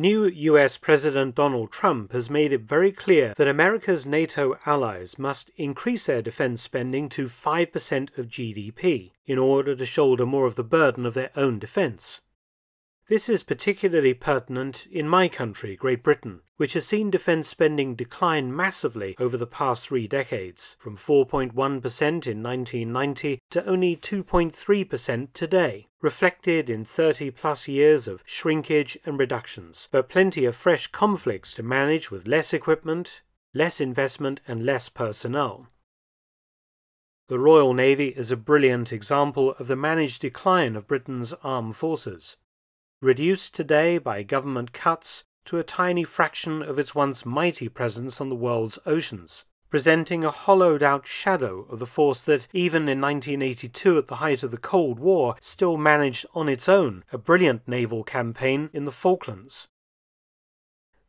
New US President Donald Trump has made it very clear that America's NATO allies must increase their defense spending to 5% of GDP in order to shoulder more of the burden of their own defense. This is particularly pertinent in my country, Great Britain, which has seen defense spending decline massively over the past 3 decades, from 4.1% in 1990 to only 2.3% today, reflected in 30-plus years of shrinkage and reductions, but plenty of fresh conflicts to manage with less equipment, less investment and less personnel. The Royal Navy is a brilliant example of the managed decline of Britain's armed forces, reduced today by government cuts to a tiny fraction of its once mighty presence on the world's oceans, presenting a hollowed-out shadow of the force that, even in 1982 at the height of the Cold War, still managed on its own a brilliant naval campaign in the Falklands.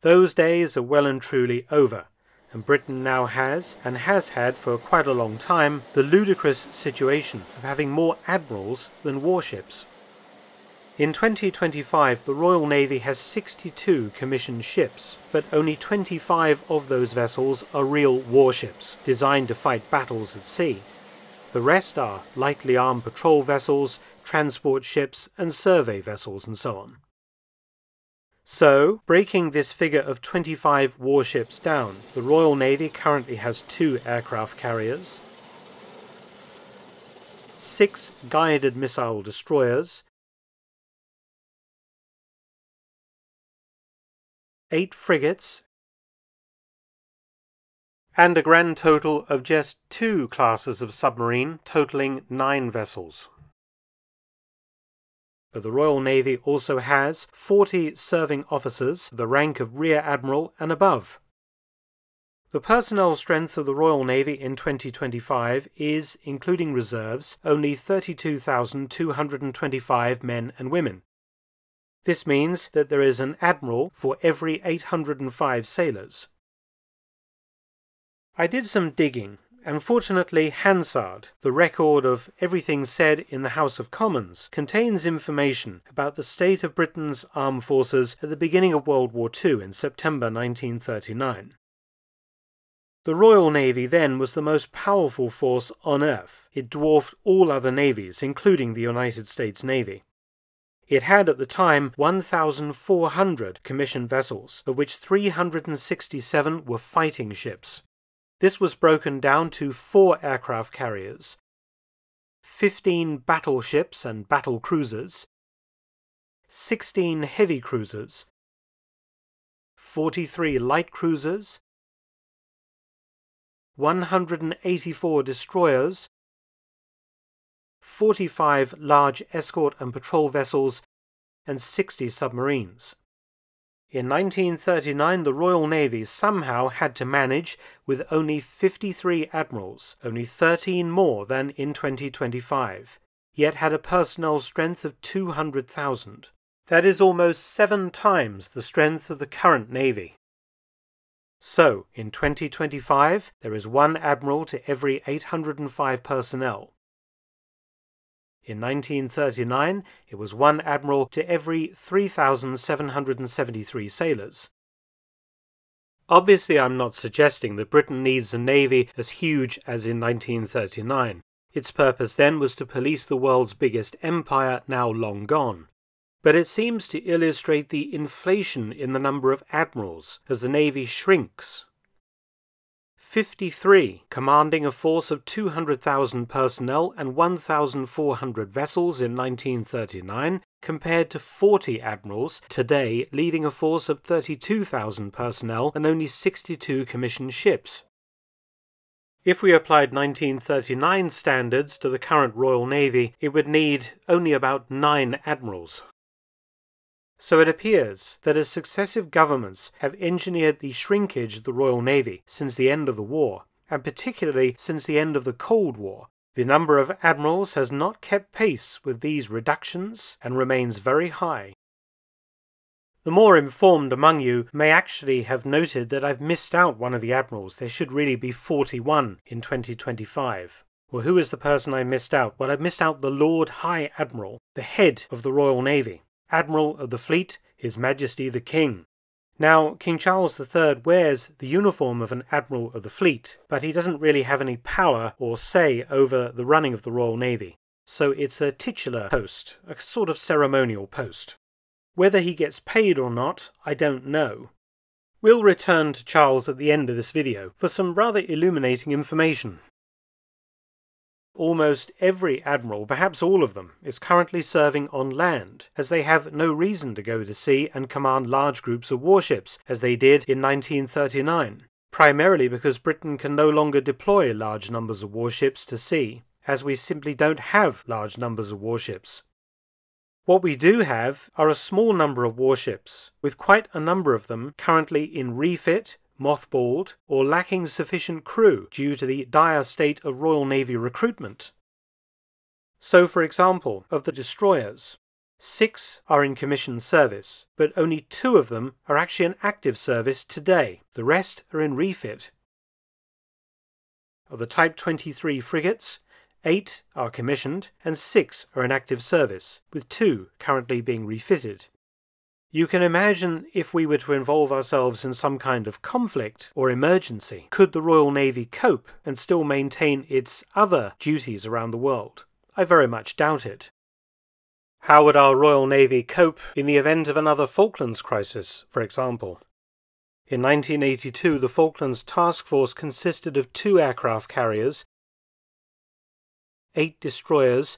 Those days are well and truly over, and Britain now has, and has had for quite a long time, the ludicrous situation of having more admirals than warships. In 2025, the Royal Navy has 62 commissioned ships, but only 25 of those vessels are real warships, designed to fight battles at sea. The rest are lightly armed patrol vessels, transport ships, and survey vessels, and so on. So, breaking this figure of 25 warships down, the Royal Navy currently has 2 aircraft carriers, 6 guided missile destroyers, 8 frigates, and a grand total of just 2 classes of submarine, totaling 9 vessels. But the Royal Navy also has 40 serving officers of the rank of Rear Admiral and above. The personnel strength of the Royal Navy in 2025 is, including reserves, only 32,225 men and women. This means that there is an admiral for every 805 sailors. I did some digging, and fortunately Hansard, the record of everything said in the House of Commons, contains information about the state of Britain's armed forces at the beginning of World War II in September 1939. The Royal Navy then was the most powerful force on Earth. It dwarfed all other navies, including the United States Navy. It had at the time 1,400 commissioned vessels, of which 367 were fighting ships. This was broken down to 4 aircraft carriers, 15 battleships and battle cruisers, 16 heavy cruisers, 43 light cruisers, 184 destroyers, 45 large escort and patrol vessels, and 60 submarines. In 1939, the Royal Navy somehow had to manage with only 53 admirals, only 13 more than in 2025, yet had a personnel strength of 200,000. That is almost 7 times the strength of the current Navy. So, in 2025, there is 1 admiral to every 805 personnel. In 1939, it was 1 admiral to every 3,773 sailors. Obviously, I'm not suggesting that Britain needs a navy as huge as in 1939. Its purpose then was to police the world's biggest empire, now long gone. But it seems to illustrate the inflation in the number of admirals as the navy shrinks. 53, commanding a force of 200,000 personnel and 1,400 vessels in 1939, compared to 40 admirals today leading a force of 32,000 personnel and only 62 commissioned ships. If we applied 1939 standards to the current Royal Navy, it would need only about 9 admirals. So it appears that as successive governments have engineered the shrinkage of the Royal Navy since the end of the war, and particularly since the end of the Cold War, the number of admirals has not kept pace with these reductions and remains very high. The more informed among you may actually have noted that I've missed out one of the admirals. There should really be 41 in 2025. Well, who is the person I missed out? Well, I missed out the Lord High Admiral, the head of the Royal Navy. Admiral of the Fleet, His Majesty the King. Now, King Charles III wears the uniform of an Admiral of the Fleet, but he doesn't really have any power or say over the running of the Royal Navy. So it's a titular post, a sort of ceremonial post. Whether he gets paid or not, I don't know. We'll return to Charles at the end of this video for some rather illuminating information. Almost every admiral, perhaps all of them, is currently serving on land, as they have no reason to go to sea and command large groups of warships, as they did in 1939, primarily because Britain can no longer deploy large numbers of warships to sea, as we simply don't have large numbers of warships. What we do have are a small number of warships, with quite a number of them currently in refit, mothballed, or lacking sufficient crew due to the dire state of Royal Navy recruitment. So, for example, of the destroyers, 6 are in commissioned service, but only 2 of them are actually in active service today. The rest are in refit. Of the Type 23 frigates, 8 are commissioned and 6 are in active service, with 2 currently being refitted. You can imagine if we were to involve ourselves in some kind of conflict or emergency, could the Royal Navy cope and still maintain its other duties around the world? I very much doubt it. How would our Royal Navy cope in the event of another Falklands crisis, for example? In 1982, the Falklands Task Force consisted of 2 aircraft carriers, 8 destroyers,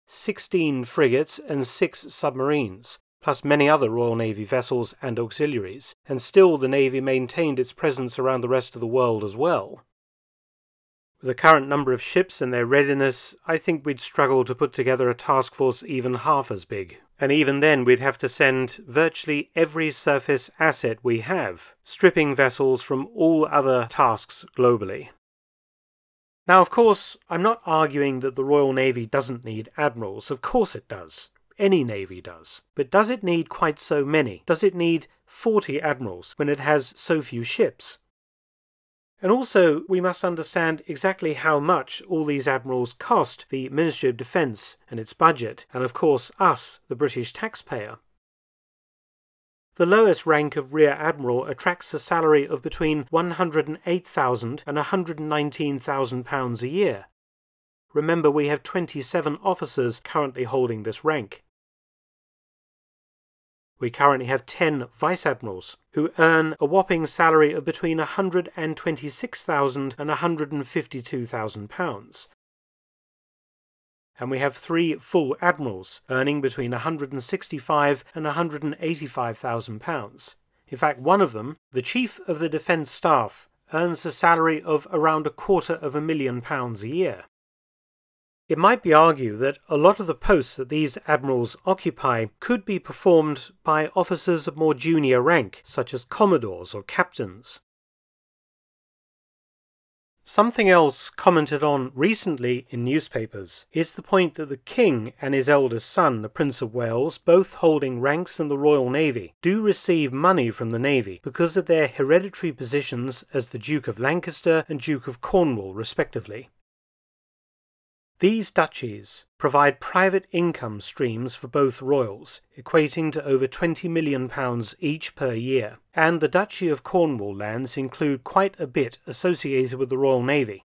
16 frigates and 6 submarines, plus many other Royal Navy vessels and auxiliaries, and still the Navy maintained its presence around the rest of the world as well. With the current number of ships and their readiness, I think we'd struggle to put together a task force even half as big. And even then we'd have to send virtually every surface asset we have, stripping vessels from all other tasks globally. Now, of course, I'm not arguing that the Royal Navy doesn't need admirals. Of course it does. Any navy does. But does it need quite so many? Does it need 40 admirals when it has so few ships? And also, we must understand exactly how much all these admirals cost the Ministry of Defence and its budget, and of course us, the British taxpayer. The lowest rank of Rear Admiral attracts a salary of between £108,000 and £119,000 a year. Remember, we have 27 officers currently holding this rank. We currently have 10 Vice Admirals, who earn a whopping salary of between £126,000 and £152,000. And we have 3 full admirals, earning between £165,000 and £185,000. In fact, one of them, the Chief of the Defence Staff, earns a salary of around £250,000 a year. It might be argued that a lot of the posts that these admirals occupy could be performed by officers of more junior rank, such as commodores or captains. Something else commented on recently in newspapers is the point that the King and his eldest son, the Prince of Wales, both holding ranks in the Royal Navy, do receive money from the Navy because of their hereditary positions as the Duke of Lancaster and Duke of Cornwall, respectively. These duchies provide private income streams for both royals, equating to over £20 million each per year, and the Duchy of Cornwall lands include quite a bit associated with the Royal Navy.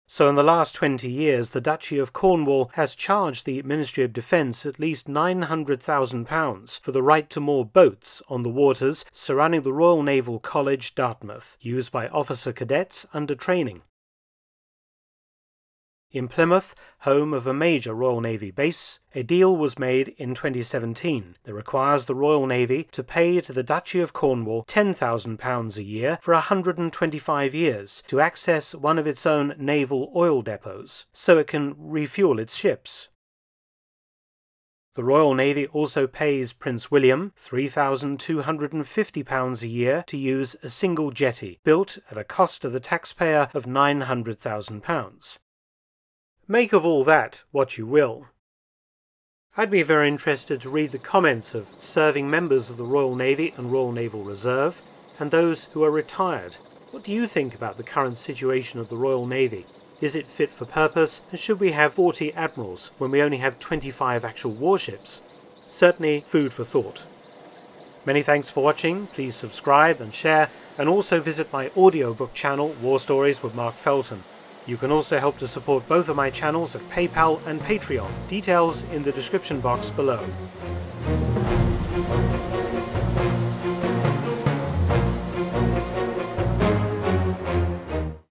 So in the last 20 years, the Duchy of Cornwall has charged the Ministry of Defence at least £900,000 for the right to moor boats on the waters surrounding the Royal Naval College, Dartmouth, used by officer cadets under training. In Plymouth, home of a major Royal Navy base, a deal was made in 2017 that requires the Royal Navy to pay to the Duchy of Cornwall £10,000 a year for 125 years to access one of its own naval oil depots, so it can refuel its ships. The Royal Navy also pays Prince William £3,250 a year to use a single jetty, built at a cost to the taxpayer of £900,000. Make of all that what you will. I'd be very interested to read the comments of serving members of the Royal Navy and Royal Naval Reserve, and those who are retired. What do you think about the current situation of the Royal Navy? Is it fit for purpose, and should we have 40 admirals when we only have 25 actual warships? Certainly food for thought. Many thanks for watching. Please subscribe and share, and also visit my audiobook channel, War Stories with Mark Felton. You can also help to support both of my channels at PayPal and Patreon. Details in the description box below.